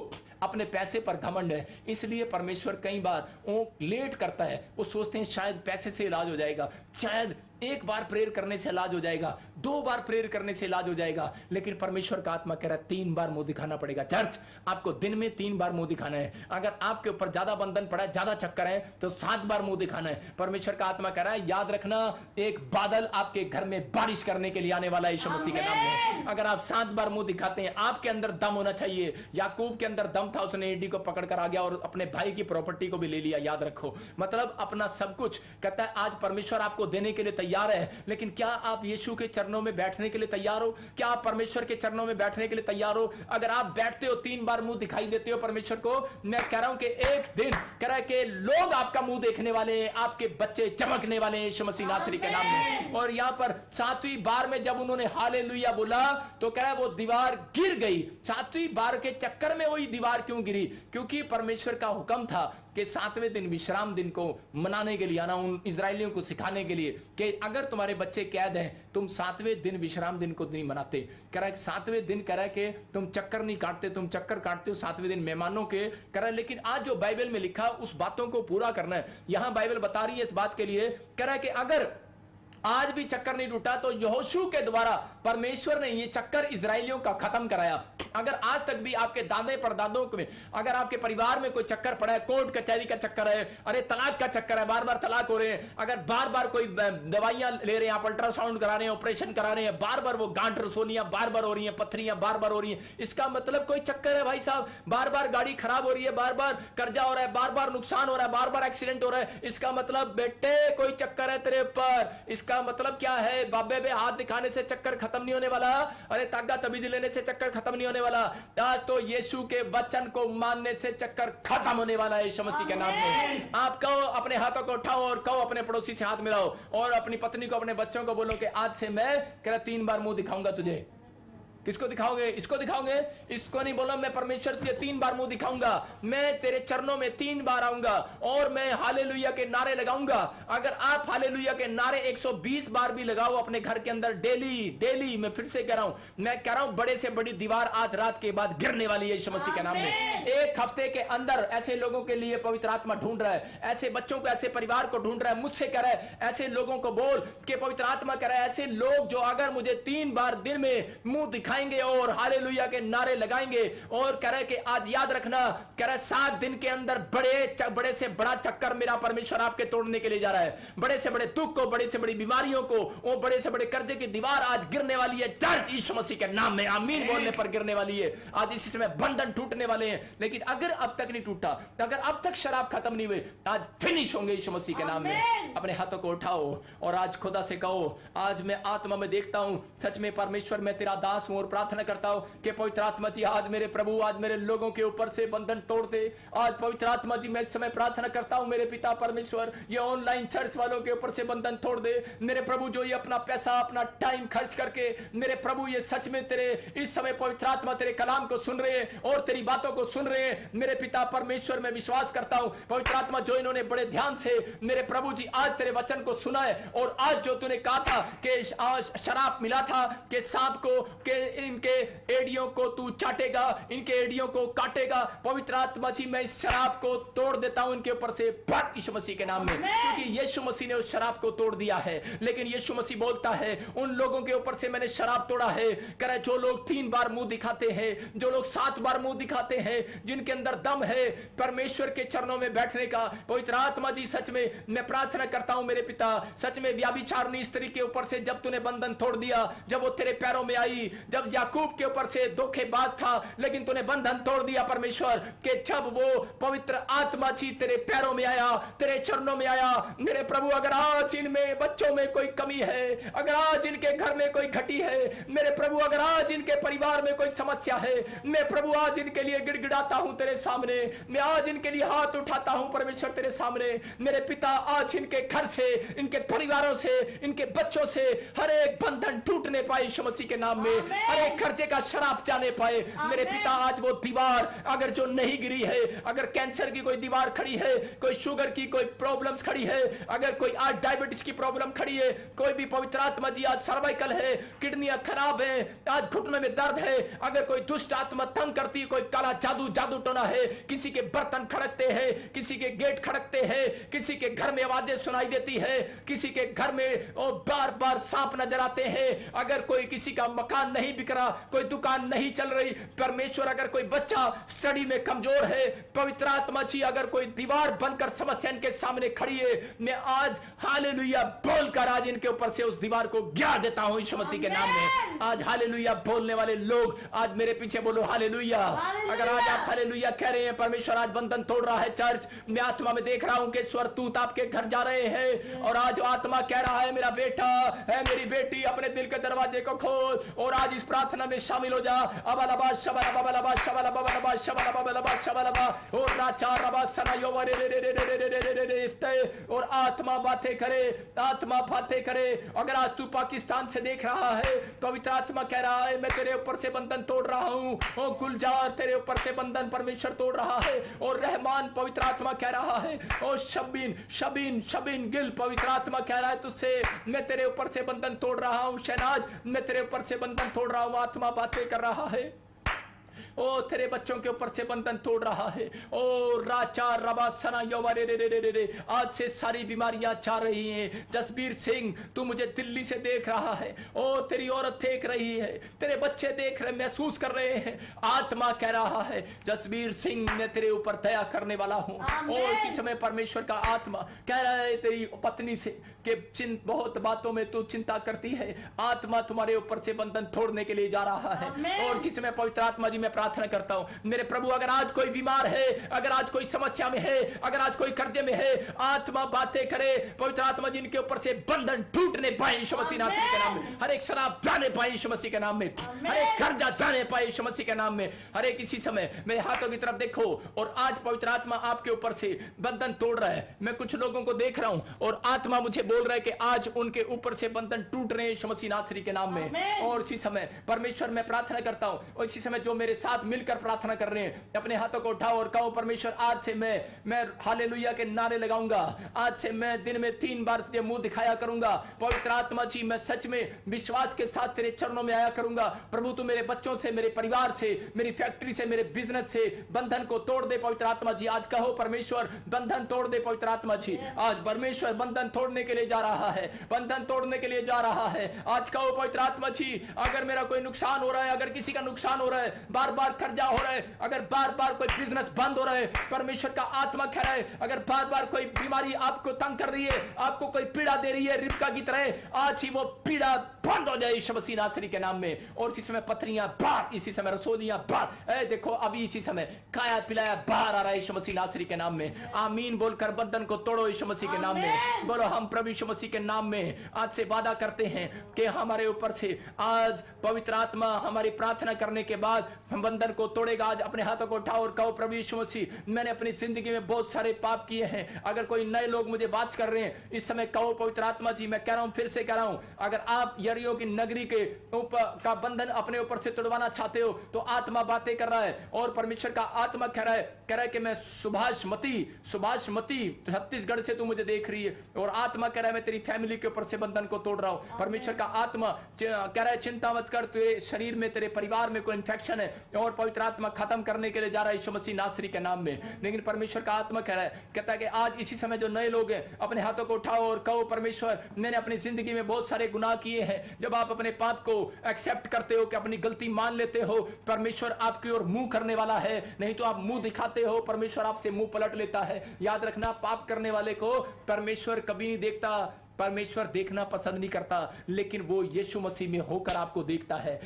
अपने पैसे पर घमंड है, इसलिए परमेश्वर कई बार वो लेट करता है, वो सोचते हैं शायद पैसे से इलाज हो जाएगा, शायद एक बार प्रेयर करने से इलाज हो जाएगा, 2 बार प्रेयर करने से इलाज हो जाएगा, लेकिन परमेश्वर का आत्मा कह रहा है 3 बार मुंह दिखाना पड़ेगा। चर्च, आपको दिन में 3 बार मुंह दिखाना है। अगर आपके ऊपर ज्यादा बंधन पड़ा है, ज्यादा चक्कर है, तो 7 बार मुंह दिखाना है। परमेश्वर का आत्मा कह रहा है याद रखना, एक बादल आपके घर में बारिश करने के लिए आने वाला है यीशु मसीह के नाम में। अगर आप 7 बार मुंह दिखाते हैं, आपके अंदर दम होना चाहिए। याकूब के अंदर दम था, उसने एडी को पकड़कर आ गया और अपने भाई की प्रॉपर्टी को भी ले लिया। याद रखो, मतलब अपना सब कुछ कहता है आज परमेश्वर आपको देने के लिए तैयार है, लेकिन क्या आप यीशु के चरणों में बैठने के लिए तैयार हो? क्या आप परमेश्वर के चरणों में बैठने के लिए तैयार हो? अगर आप बैठते हो, 3 बार मुंह दिखाई देते हो परमेश्वर को, मैं कह रहा हूं कि एक दिन कह रहा है कि लोग आपका मुंह देखने वाले हैं, आपके बच्चे चमकने वाले हैं यीशु मसीह नासरी के नाम में। और यहां पर 7वीं बार में जब उन्होंने हालेलुया बोला तो कह रहा है वो दीवार गिर गई। 7वीं बार के चक्कर में वही दीवार क्यों गिरी? क्योंकि परमेश्वर का हुक्म था कि 7वें दिन विश्राम दिन को मनाने के लिए आना, उन इजरायलियों को सिखाने के लिए कि अगर तुम्हारे बच्चे कैद हैं, तुम 7वें दिन विश्राम दिन को नहीं मनाते। कह रहा है 7वें दिन, कह रहा है कि तुम चक्कर नहीं काटते, तुम चक्कर काटते हो 7वें दिन मेहमानों के। कह रहा है लेकिन आज जो बाइबल में लिखा उस बातों को पूरा करना है। यहां बाइबल बता रही है इस बात के लिए, कह रहा है कि अगर आज भी चक्कर नहीं टूटा तो यहोशू के द्वारा परमेश्वर ने ये चक्कर इजरायलियों का खत्म कराया। अगर आज तक भी आपके दादे परदादों में, अगर आपके परिवार में कोई चक्कर पड़ा है, कोर्ट कचहरी का चक्कर है, अरे तलाक का चक्कर है, बार बार तलाक हो रहे हैं, अगर बार बार कोई दवाइयां ले रहे हैं, आप अल्ट्रासाउंड करा रहे हैं, ऑपरेशन करा रहे हैं, बार बार वो गांठ रसोनियां बार बार हो रही हैं, पत्थरियां बार बार हो रही हैं, इसका मतलब कोई चक्कर है भाई साहब। बार बार गाड़ी खराब हो रही है, बार बार कर्जा हो रहा है, बार बार नुकसान हो रहा है, बार बार एक्सीडेंट हो रहा है, इसका मतलब बेटे कोई चक्कर है तेरे ऊपर। इसका मतलब क्या है? बाबे पे हाथ दिखाने से चक्कर खत्म नहीं होने वाला, अरे तागा तबीज लेने से चक्कर खत्म नहीं होने वाला। आज तो यीशु के वचन को मानने से चक्कर खत्म होने वाला है यीशु मसीह के नाम में। आप कहो, अपने हाथों को उठाओ और कहो अपने पड़ोसी से हाथ मिलाओ और अपनी पत्नी को, अपने बच्चों को बोलो कि आज से मैं कह रहा 3 बार मुंह दिखाऊंगा तुझे। किसको दिखाओगे? इसको दिखाओगे? इसको नहीं बोलो मैं परमेश्वर तुझे 3 बार मुंह दिखाऊंगा, मैं तेरे चरणों में 3 बार आऊंगा और मैं हालेलुया के नारे लगाऊंगा। अगर आप हालेलुया के नारे 120 बार भी लगाओ अपने घर के अंदर डेली, मैं फिर से कह रहा हूं, मैं कह रहा हूं बड़े से बड़ी दीवार आज रात के बाद गिरने वाली है यीशु मसीह के नाम में। 1 हफ्ते के अंदर ऐसे लोगों के लिए पवित्र आत्मा ढूंढ रहा है, ऐसे बच्चों को, ऐसे परिवार को ढूंढ रहा है। मुझसे कह रहा है ऐसे लोगों को बोल कि पवित्र आत्मा कह रहा है ऐसे लोग जो अगर मुझे 3 बार दिन में मुंह दिखाएंगे और हालेलुया के नारे लगाएंगे और कह रहे कि आज याद रखना, कह रहे 7 दिन के अंदर बड़े से बड़ा चक्कर मेरा परमेश्वर आपके तोड़ने के लिए जा रहा है। बड़े से बड़े दुख को, बड़ी से बड़ी बीमारियों को, वो बड़े से बड़े कर्जे की दीवार आज गिरने वाली है। चर्च यीशु मसीह के नाम में आमीन बोलने पर गिरने वाली है। आज इसी समय बंधन टूटने वाले हैं, लेकिन अगर अब तक नहीं टूटा, अगर अब तक शराब खत्म नहीं हुई, आज फिनिश होंगे यीशु मसीह के नाम में। अपने हाथों को उठाओ और आज खुदा से कहो, आज मैं आत्मा में देखता हूं सच में परमेश्वर मैं तेरा दास हूं और प्रार्थना करता हूं कि पवित्र आत्मा जी आज मेरे प्रभु, आज मेरे लोगों के ऊपर से बंधन तोड़ दे। आज पवित्र आत्मा जी मैं इस समय प्रार्थना करता हूं मेरे पिता परमेश्वर, ये ऑनलाइन चर्च वालों के ऊपर से बंधन तोड़ दे मेरे प्रभु, जो ये अपना पैसा, अपना टाइम खर्च करके मेरे प्रभु ये सच में तेरे इस समय पवित्र आत्मा तेरे कलाम को सुन रहे हैं और तेरी बातों को सुन रहे हैं। मेरे पिता परमेश्वर मैं विश्वास करता हूं पवित्र आत्मा जो इन्होंने बड़े ध्यान से मेरे प्रभु जी आज तेरे वचन को सुना है और आज जो तूने कहा था कि शराब मिला था कि सांप को, कि इनके एड़ियों को तू चाटेगा, इनके एड़ियों को काटेगा। पवित्र आत्मा जी मैं इस शराब को तोड़ देता हूं इनके ऊपर से फट यीशु मसीह के नाम में, क्योंकि यीशु मसीह ने उस शराब को तोड़ दिया है। लेकिन यीशु मसीह बोलता है उन लोगों के ऊपर से मैंने शराब तोड़ा है, करे जो लोग 3 बार मुंह दिखाते हैं, जो लोग 7 बार मुंह दिखाते हैं, जिनके अंदर दम है परमेश्वर के चरणों में बैठने का। पवित्र आत्मा जी सच में मैं प्रार्थना करता हूं मेरे पिता, सच में व्याभिचारिणी स्त्री के ऊपर से जब तूने बंधन तोड़ दिया, जब वो तेरे पैरों में आई, जब याकूब के ऊपर से धोखेबाज था लेकिन तूने बंधन तोड़ दिया परमेश्वर, कि जब वो पवित्र आत्मा जी तेरे पैरों में आया, तेरे चरणों में आया मेरे प्रभु। अगर आज इनमें बच्चों में कोई कमी है, अगर आज इनके घर में कोई घटी है मेरे प्रभु, अगर आज इनके परिवार में कोई समस्या है, मैं प्रभु आज इनके लिए गिड़गिड़ाता हूं तेरे सामने, मैं आज इनके लिए हाथ उठाता हूं परमेश्वर तेरे सामने। मेरे पिता आज इनके घर से, इनके परिवारों से, इनके बच्चों से हर एक बंधन टूटने पाए यीशु मसीह के नाम में। हर एक खर्चे का श्राप जाने पाए मेरे पिता। आज वो दीवार अगर जो नहीं गिरी है, अगर कैंसर की कोई दीवार खड़ी है, कोई शुगर की कोई प्रॉब्लम्स खड़ी है, अगर कोई आज डायबिटीज की प्रॉब्लम खड़ी है, कोई भी पवित्र आत्मा जी आज सर्वाइकल है, किडनियां खराब है, आज घुटनों में दर्द है, अगर कोई दुष्ट आत्मा तंग करती है, कोई काला जादू जादू टोना है, किसी के बर्तन खड़कते हैं, किसी के गेट खड़कते हैं, किसी के घर में आवाजें सुनाई देती है, किसी के घर में बार बार सांप नजर आते हैं, अगर कोई किसी का मकान नहीं बिक रहा, कोई दुकान नहीं चल रही, परमेश्वर अगर कोई बच्चा स्टडी में कमजोर है, पवित्र आत्मा जी अगर कोई दीवार बनकर समस्या इनके सामने खड़ी है, मैं आज हालेलुया बोलकर आज इनके ऊपर से उस दीवार को गिरा देता हूं यीशु मसीह के नाम में। आज हालेलुया बोलने वाले लोग आज मेरे पीछे बोलो हालेलुया। अगर आज आप हालेलुया कह रहे हैं, परमेश्वर आज बंधन तोड़ रहा है चर्च, मैं आत्मा में देख रहा हूं कि स्वर्गदूत आपके घर जा रहे हैं और आज आत्मा कह रहा है मेरा बेटा है, मेरी बेटी, अपने दिल के दरवाजे को खोल और आज इस प्रार्थना में शामिल हो जा। अबलबा शबलबा बलबा शबलबा बलबा शबलबा बलबा शबलबा और राचा रबा सनायो रे रे रे रे रे रे रे रे रे और आत्मा बातें करे, आत्मा बातें करे। अगर आज तू पाकिस्तान से देख रहा है, पवित्र आत्मा कह रहा है मैं तेरे ऊपर से बंधन तोड़ रहा हूं। ओ गुलजार तेरे ऊपर से बंधन परमेश्वर तोड़ रहा है। और रहमान पवित्र आत्मा कह रहा है, ओ शबीन शबीन शबीन गिल पवित्र आत्मा कह रहा है तुझसे मैं तेरे ऊपर से बंधन तोड़ रहा हूं। शहनाज मैं तेरे ऊपर से बंधन तोड़ रहा हूं। आत्मा बातें कर रहा है, ओ तेरे बच्चों के ऊपर से बंधन तोड़ रहा है। ओ राचा रबा सना योवा रे रे रे रे रे आज से सारी बीमारियां जा रही हैं। जसबीर सिंह तू मुझे दिल्ली से देख रहा है, ओ तेरी औरत देख रही है, तेरे बच्चे देख रहे महसूस कर रहे हैं। आत्मा कह रहा है जसबीर सिंह मैं तेरे ऊपर दया करने वाला हूं। और इसी समय परमेश्वर का आत्मा कह रहा है तेरी पत्नी से कि बहुत बातों में तू चिंता करती है, आत्मा तुम्हारे ऊपर से बंधन तोड़ने के लिए जा रहा है। और इसी समय पवित्र आत्मा जी मैं प्रार्थना करता हूं मेरे प्रभु, अगर आज कोई बीमार है, अगर आज कोई समस्या में है, अगर आज कोई कर्जे में है, आत्मा बातें करे। पवित्र आत्मा जी इनके ऊपर से बंधन टूटने पाए यीशु मसीह नासरी के नाम में। हर एक शराब जाने पाए यीशु मसीह के नाम में, हर एक कर्जा जाने पाए यीशु मसीह के नाम में। हर एक इसी समय मेरे हाथों की तरफ देखो और आज पवित्र आत्मा आपके ऊपर से बंधन तोड़ रहा है। मैं कुछ लोगों को देख रहा हूं और आत्मा मुझे बोल रहा है कि आज उनके ऊपर से बंधन टूट रहे हैं यीशु मसीह नासरी के नाम में। और इसी समय परमेश्वर मैं प्रार्थना करता हूं और इसी समय जो मेरे साथ मिलकर प्रार्थना कर रहे हैं अपने हाथों को उठाओ और कहो परमेश्वर आज से मैं हालेलुया के नारे लगाऊंगा। आज से मैं दिन में 3 बार तुझे मुंह दिखाया करूंगा। पवित्र आत्मा जी मैं सच में विश्वास के साथ तेरे चरणों में आया करूंगा। प्रभु तू मेरे बच्चों से, मेरे परिवार से, मेरी फैक्ट्री से, मेरे बिजनेस से बंधन को तोड़ दे पवित्र आत्मा जी। आज कहो परमेश्वर बंधन तोड़ दे पवित्र आत्मा जी। आज परमेश्वर बंधन तोड़ने के लिए जा रहा है, बंधन तोड़ने के लिए जा रहा है। आज कहो पवित्र आत्मा जी अगर मेरा कोई नुकसान हो रहा है, अगर किसी का नुकसान हो रहा है, बार बार कर्जा हो रहा है, अगर बार बार कोई बिजनेस बंद हो रहा है, परमेश्वर का आत्मा कह रहा है अगर बार बार कोई बीमारी आपको तंग कर रही है, आपको कोई पीड़ा दे रही है रिबका की तरह, आज ही वो पीड़ा बंद हो जाए यीशु मसीह नासरी के नाम में। और इसी समय पथरियां बाहर, इसी समय रसोलियां बाहर, देखो अभी इसी समय खाया पिलाया बाहर आ रहा है यीशु मसीह नासरी के नाम में। आमीन बोलकर बंधन को तोड़ो यीशु मसीह के नाम में। बोलो हम प्रभु यीशु मसीह के नाम में आज से वादा करते हैं कि हमारे ऊपर से आज पवित्र आत्मा हमारी प्रार्थना करने के बाद हम बंधन को तोड़ेगा। आज अपने हाथों को उठाओ और कहो प्रभु यीशु मसीह मैंने अपनी जिंदगी में बहुत सारे पाप किए हैं। अगर कोई नए लोग मुझे बात कर रहे हैं इस समय कहो पवित्र आत्मा जी मैं कह रहा हूं, फिर से कह रहा हूं, अगर आप यरीहो की नगरी के ऊपर का बंधन अपने ऊपर से तोड़वाना चाहते हो तो आत्मा बातें कर रहा है और परमेश्वर का आत्मा कह रहा है कि मैं सुभाष मती छत्तीसगढ़ से तू मुझे देख रही है और आत्मा कह रहा है मैं तेरी फैमिली के ऊपर से बंधन को तोड़ रहा हूं। परमेश्वर का आत्मा कह रहा है चिंता मत कर, तेरे शरीर में तेरे परिवार में कोई इंफेक्शन है और पवित्र आत्मा खत्म करने के लिए जा रहा है यीशु मसीह नासरी के नाम में। लेकिन परमेश्वर का आत्मा कह रहा है, कहता है कि आज इसी समय जो नए लोग हैं अपने हाथों को उठाओ और कहो परमेश्वर मैंने अपनी जिंदगी में बहुत सारे गुनाह किए हैं। जब आप अपने पाप को एक्सेप्ट करते हो कि अपनी गलती मान लेते हो, परमेश्वर आपकी ओर मुंह करने वाला है, नहीं तो आप मुंह दिखाते हो परमेश्वर आपसे मुंह पलट लेता है। याद रखना पाप करने वाले को परमेश्वर कभी नहीं देखता, परमेश्वर देखना पसंद नहीं करता, लेकिन वो यीशु मसीह में होकर आपको देखता है।